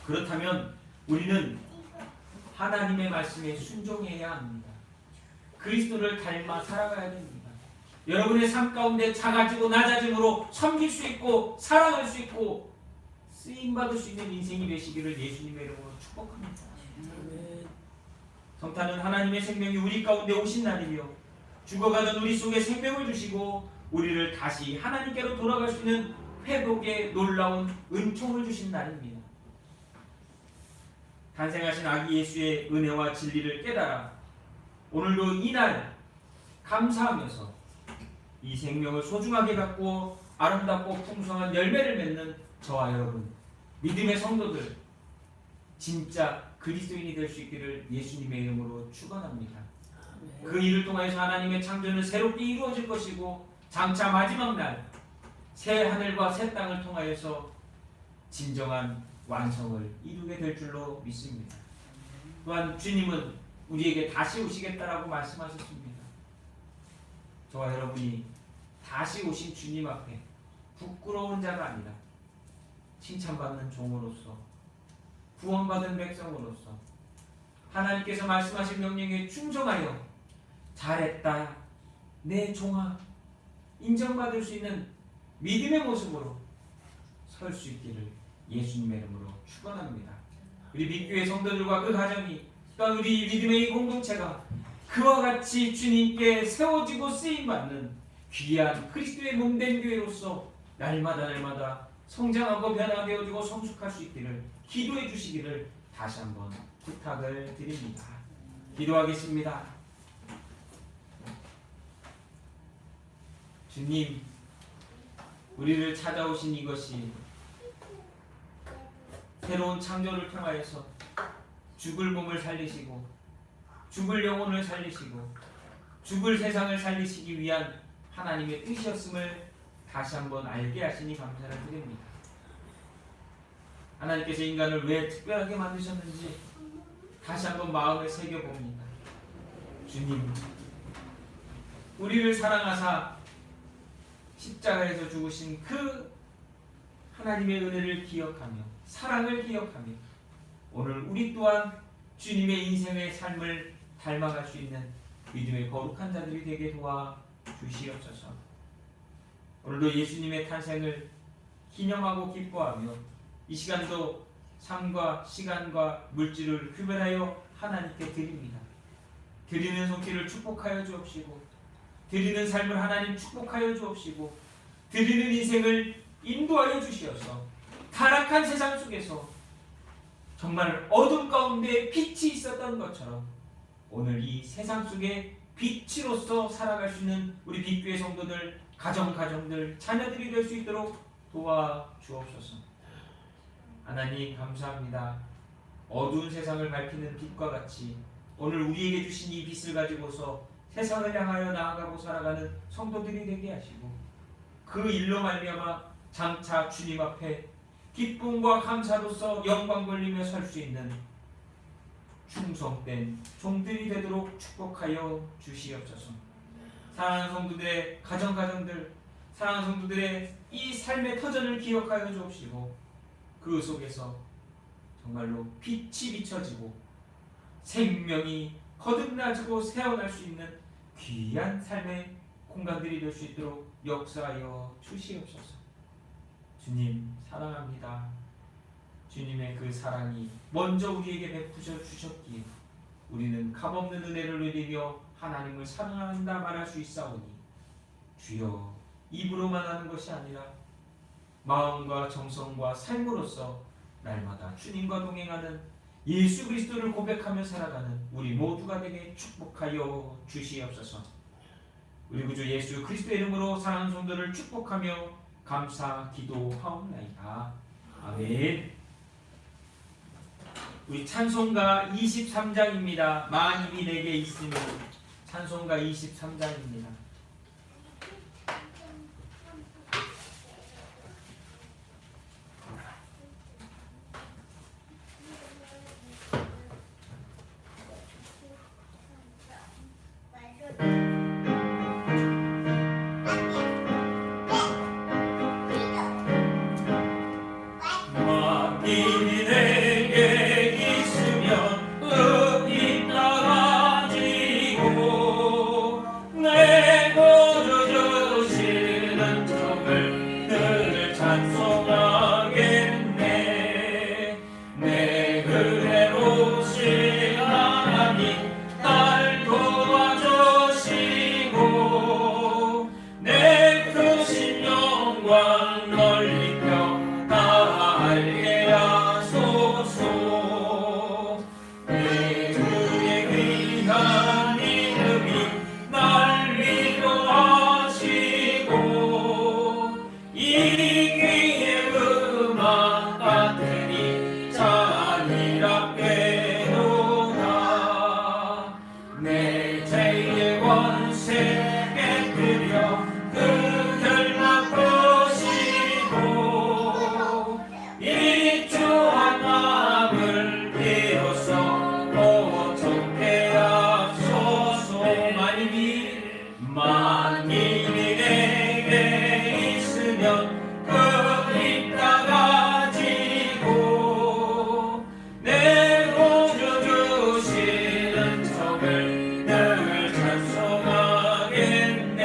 그렇다면 우리는 하나님의 말씀에 순종해야 합니다. 그리스도를 닮아 살아가야 됩니다. 여러분의 삶 가운데 작아지고 낮아짐으로 섬길 수 있고 사랑할 수 있고 쓰임받을 수 있는 인생이 되시기를 예수님의 이름으로 축복합니다. 성탄은 하나님의 생명이 우리 가운데 오신 날이며 죽어가던 우리 속에 생명을 주시고 우리를 다시 하나님께로 돌아갈 수 있는 회복의 놀라운 은총을 주신 날입니다. 탄생하신 아기 예수의 은혜와 진리를 깨달아 오늘도 이날 감사하면서 이 생명을 소중하게 갖고 아름답고 풍성한 열매를 맺는 저와 여러분, 믿음의 성도들, 진짜 그리스도인이 될 수 있기를 예수님의 이름으로 축원합니다. 그 일을 통하여서 하나님의 창조는 새롭게 이루어질 것이고 장차 마지막 날 새 하늘과 새 땅을 통하여서 진정한 완성을 이루게 될 줄로 믿습니다. 또한 주님은 우리에게 다시 오시겠다라고 말씀하셨습니다. 저와 여러분이 다시 오신 주님 앞에 부끄러운 자가 아니라 칭찬받는 종으로서, 구원받은 백성으로서 하나님께서 말씀하신 명령에 충성하여 잘했다 내 종아 인정받을 수 있는 믿음의 모습으로 설 수 있기를 예수님의 이름으로 축원합니다. 우리 믿교회 성도들과 그 가정이, 또한 우리 믿음의 이 공동체가 그와 같이 주님께 세워지고 쓰임받는 귀한 그리스도의 몸된 교회로서 날마다 성장하고 변화되어지고 성숙할 수 있기를 기도해 주시기를 다시 한번 부탁을 드립니다. 기도하겠습니다. 주님, 우리를 찾아오신 이것이 새로운 창조를 통하여서 죽을 몸을 살리시고 죽을 영혼을 살리시고 죽을 세상을 살리시기 위한 하나님의 뜻이었음을 다시 한번 알게 하시니 감사를 드립니다. 하나님께서 인간을 왜 특별하게 만드셨는지 다시 한번 마음에 새겨봅니다. 주님, 우리를 사랑하사 십자가에서 죽으신 그 하나님의 은혜를 기억하며 사랑을 기억하며 오늘 우리 또한 주님의 인생의 삶을 닮아갈 수 있는 믿음의 거룩한 자들이 되게 도와 주시옵소서. 오늘도 예수님의 탄생을 기념하고 기뻐하며 이 시간도 삶과 시간과 물질을 구별하여 하나님께 드립니다. 드리는 손길을 축복하여 주옵시고 드리는 삶을 하나님 축복하여 주옵시고 드리는 인생을 인도하여 주시어서 타락한 세상 속에서 정말 어둠 가운데 빛이 있었던 것처럼 오늘 이 세상 속에 빛으로서 살아갈 수 있는 우리 빛교회 성도들, 가정들, 자녀들이 될 수 있도록 도와주옵소서. 하나님 감사합니다. 어두운 세상을 밝히는 빛과 같이 오늘 우리에게 주신 이 빛을 가지고서 세상을 향하여 나아가고 살아가는 성도들이 되게 하시고 그 일로 말미암아 장차 주님 앞에 기쁨과 감사로서 영광 돌리며 설 수 있는 충성된 종들이 되도록 축복하여 주시옵소서. 사랑하는 성도들의 가정들, 사랑하는 성도들의 이 삶의 터전을 기억하여 주옵시고 그 속에서 정말로 빛이 비춰지고 생명이 거듭나지고 새어날 수 있는 귀한 삶의 공간들이 될 수 있도록 역사하여 주시옵소서. 주님 사랑합니다. 주님의 그 사랑이 먼저 우리에게 베푸셔 주셨기에 우리는 값없는 은혜를 누리며 하나님을 사랑한다 말할 수 있사오니 주여 입으로만 하는 것이 아니라 마음과 정성과 삶으로서 날마다 주님과 동행하는 예수 그리스도를 고백하며 살아가는 우리 모두가 되게 축복하여 주시옵소서. 우리 구주 예수 그리스도의 이름으로 사랑하는 성도를 축복하며 감사 기도하옵나이다. 아멘. 우리 찬송가 23장입니다. 만입이 내게 있으면 찬송가 23장입니다. 만입이 내게 있으면 흙이 나가지고 내 거저 주시는 점을 늘 찬송하겠네. 내 은혜로우신 하나님 날 도와주시고 내 크신 영광 널리 다 알게 하소서. 내 주의 귀한 이름이 날 위로하시고 이 귀의 음악 같으니 잔이랍게도다. 내 죄의 권세 깨뜨려 그 결막 보시고 이 주한 마음을 비로소 고통케 하소서. 만입이 내게 있으면 흙이 나가지고 내 구주 주시는 점을 늘 찬송하겠네.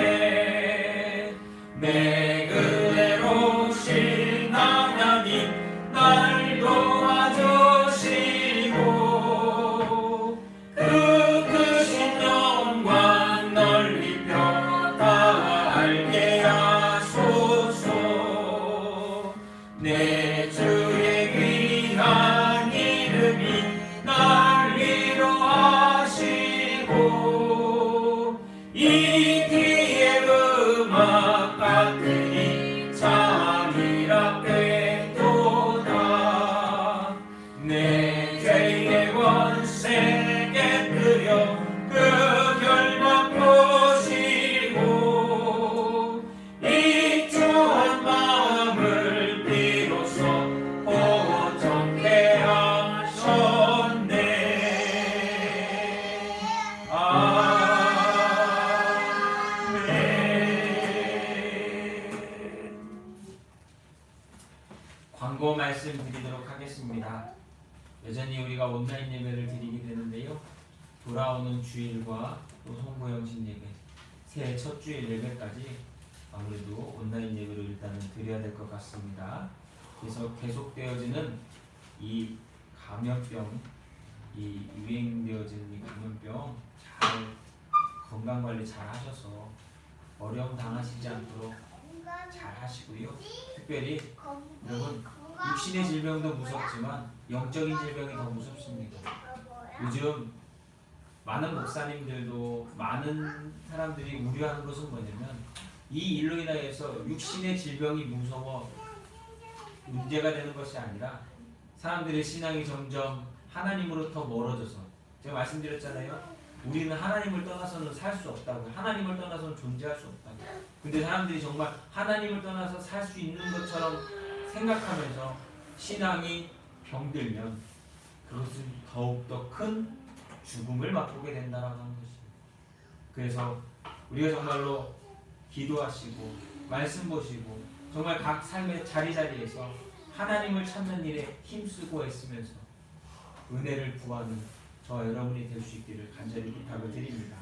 내 은혜로우신 하나님 날 도와주시고 그 크신 영광 널리 다 알게 하소서. 내 주의 귀한 이름이 날 위로하시고 이 귀의 음악 같으니 잠이랍게도다. 내 죄의 권세 깨뜨려 그 결막 보시고 이 주한 마음을 비로소 고통케 하셨네. 광고 말씀 드리도록 하겠습니다. 여전히 우리가 온라인 예배를 드리게 되는데요. 돌아오는 주일과 또 송구영신 예배, 새해 첫 주일 예배까지 아무래도 온라인 예배로 일단은 드려야 될 것 같습니다. 그래서 계속되어지는 이 감염병, 이 유행되어지는 이 감염병 잘 건강관리 잘 하셔서 어려움 당하시지 않도록 잘 하시고요. 특별히 여러분 육신의 질병도 무섭지만 영적인 질병이 더 무섭습니다. 요즘 많은 목사님들도 많은 사람들이 우려하는 것은 뭐냐면 이 일로 인하여서 육신의 질병이 무서워 문제가 되는 것이 아니라 사람들의 신앙이 점점 하나님으로부터 멀어져서, 제가 말씀드렸잖아요. 우리는 하나님을 떠나서는 살 수 없다고, 하나님을 떠나서는 존재할 수 없다고. 근데 사람들이 정말 하나님을 떠나서 살 수 있는 것처럼 생각하면서 신앙이 병들면 그것은 더욱더 큰 죽음을 맛보게 된다라고 하는 것입니다. 그래서 우리가 정말로 기도하시고 말씀 보시고 정말 각 삶의 자리자리에서 하나님을 찾는 일에 힘쓰고 애쓰면서 은혜를 구하는 저와 여러분이 될 수 있기를 간절히 부탁을 드립니다.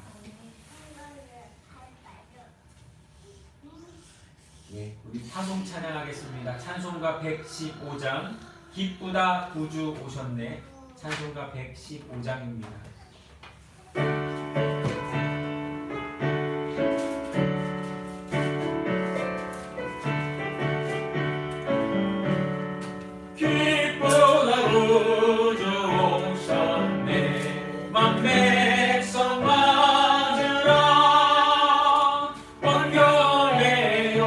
예, 우리 파송 찬양하겠습니다. 찬송가 115장 기쁘다 구주 오셨네. 찬송가 115장입니다. 기쁘다 구주 오셨네. 만백성 맞으라. 번결해요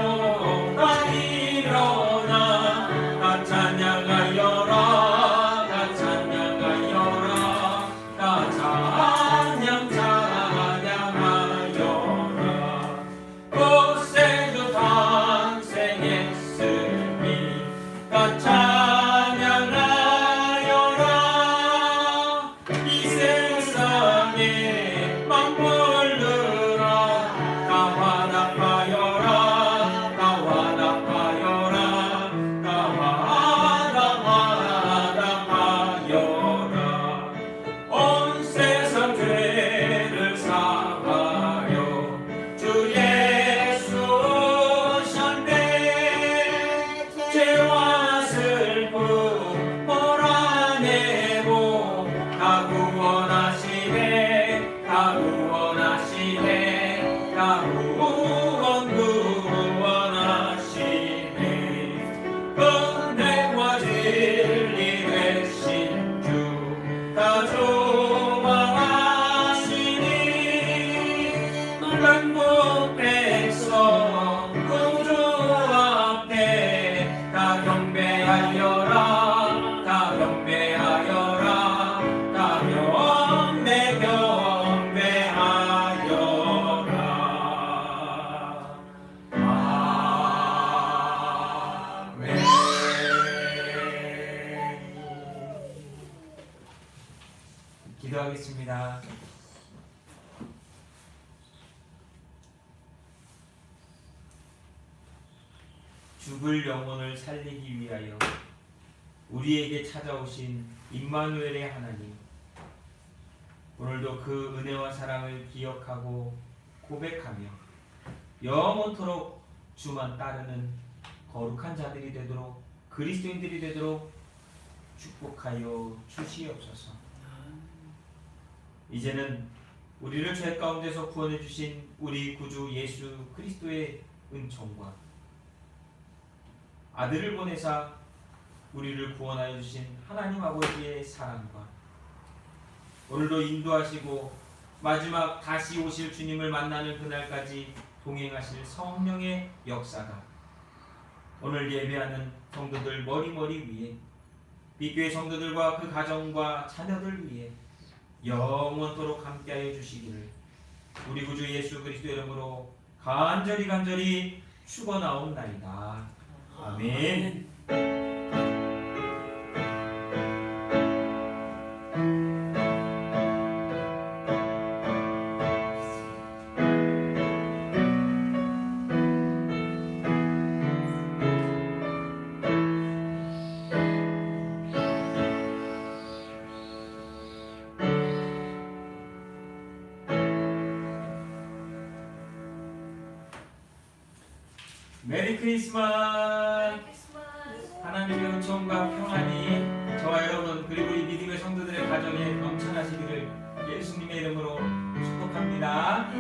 다 일어나. 다 찬양하여라. 다 찬양하여라. 다 찬양하여라. 곳에도 탄생했으니 다 찬양하여라. 이 세상에 맞물르라. 다 화답하여라. 다 화답하여라. 다 화답하여라. 온 세상 죄를 사하여 주 예수 오셨네. 죄와 슬픔 몰아내고 다 구원하시네. 다 구원하시네. 다 구원하시네. 은혜와 진리 되신 주 다 조망하시니. 만국 백성 구주 앞에 다 경배하여라. 다 경배하여라. 다 경배하여라. 아멘. 기도하겠습니다. 죽을 영혼을 살리기 위하여 우리에게 찾아오신 임마누엘의 하나님, 오늘도 그 은혜와 사랑을 기억하고 고백하며 영원토록 주만 따르는 거룩한 자들이 되도록, 그리스도인들이 되도록 축복하여 주시옵소서. 이제는 우리를 죄 가운데서 구원해 주신 우리 구주 예수 그리스도의 은총과 아들을 보내사 우리를 구원하여 주신 하나님 아버지의 사랑과 오늘도 인도하시고 마지막 다시 오실 주님을 만나는 그날까지 동행하실 성령의 역사가 오늘 예배하는 성도들 머리머리 위에, 빛교회 성도들과 그 가정과 자녀들 위에 영원토록 함께하여 주시기를 우리 구주 예수 그리스도 이름으로 간절히 축원하옵나이다. 아멘. 메리 크리스마스. 하나님의 은총과 평안이 저와 여러분 그리고 이 믿음의 성도들의 가정에 넘쳐나시기를 예수님의 이름으로 축복합니다.